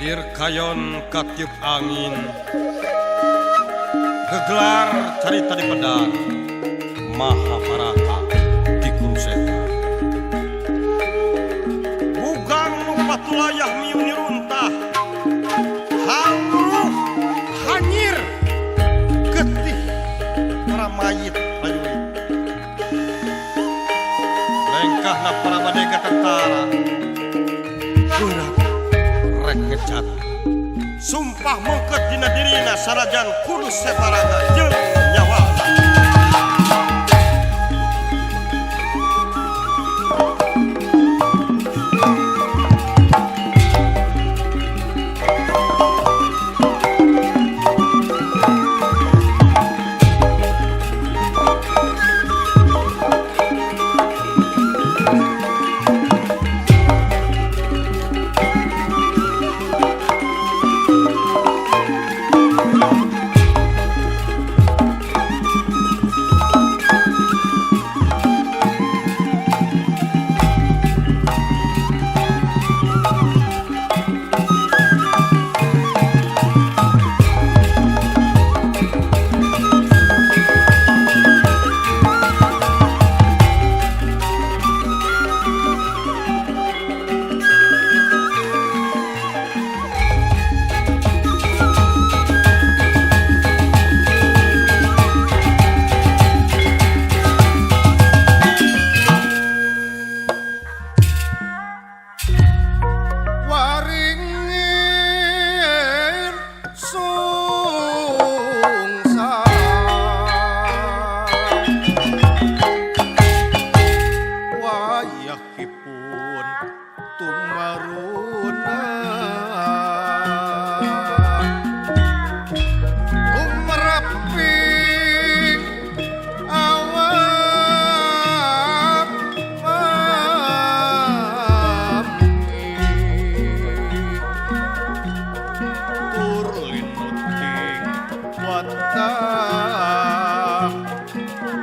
Hilir kayon katiup angin, gegelar carita di pedang, Mahabharata di Kurusetra. Bugang nu patulayah miuni runtah, hangruh hanyir getih para mayit prajurit. Lengkahna para badega tentara, berat rek ngecat. Sumpah mengket dina dirina sarajan kudu separata jeung nyawana.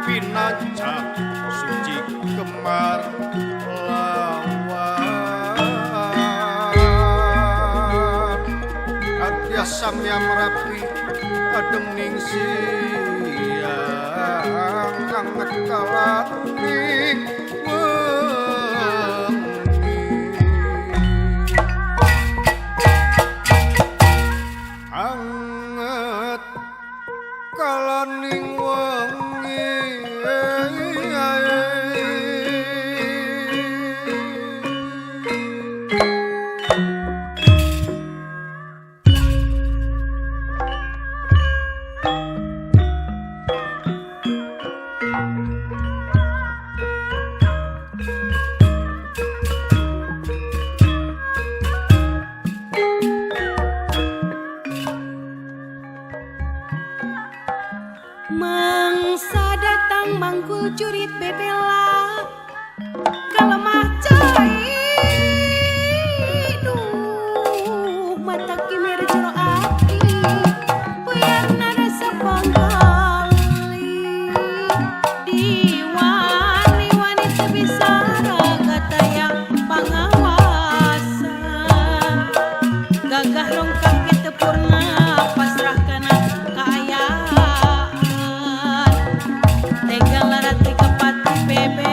Pinacak suci kemar lawan Adya samya merapi adem ning siang anget kalaning anget kalaning wengi. Mangsa datang mangkul jurit bebela kalemah cai duh mata kimer jero ati puyar nada sapangkali diwani wanita bisa ragata yang pangawasa gagah rongkang kita purna pasrah kana kaayaan Tegal larat di kepati bebe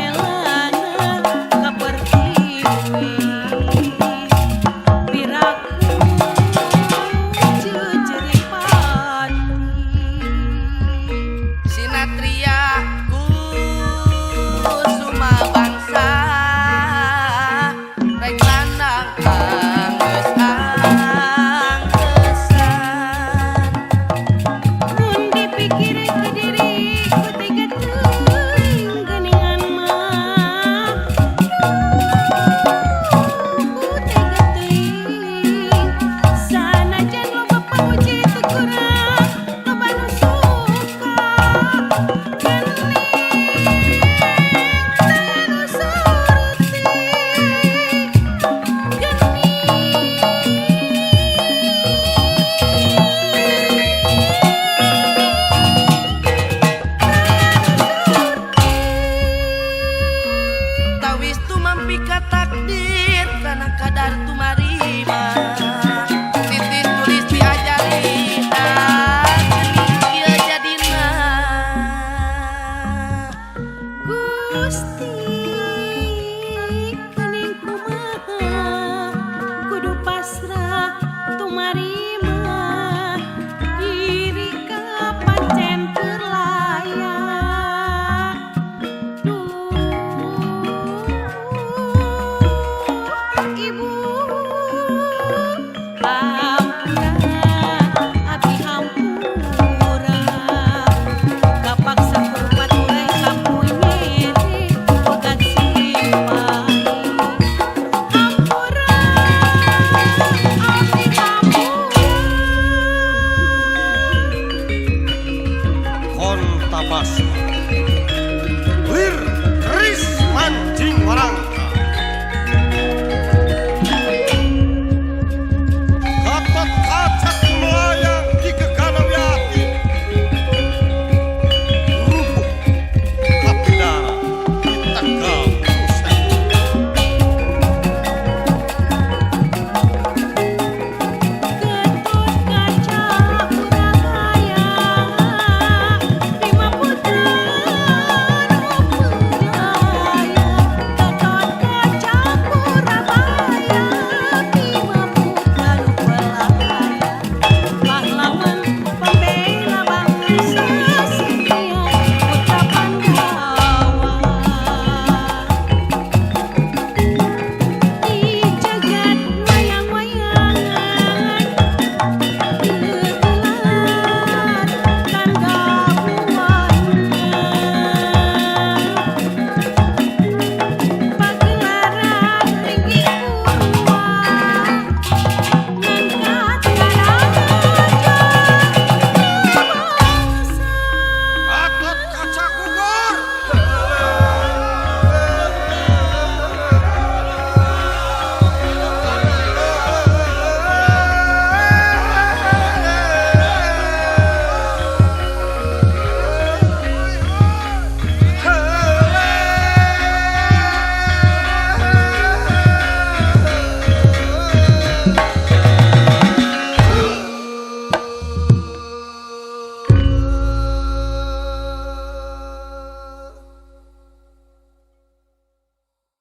Ari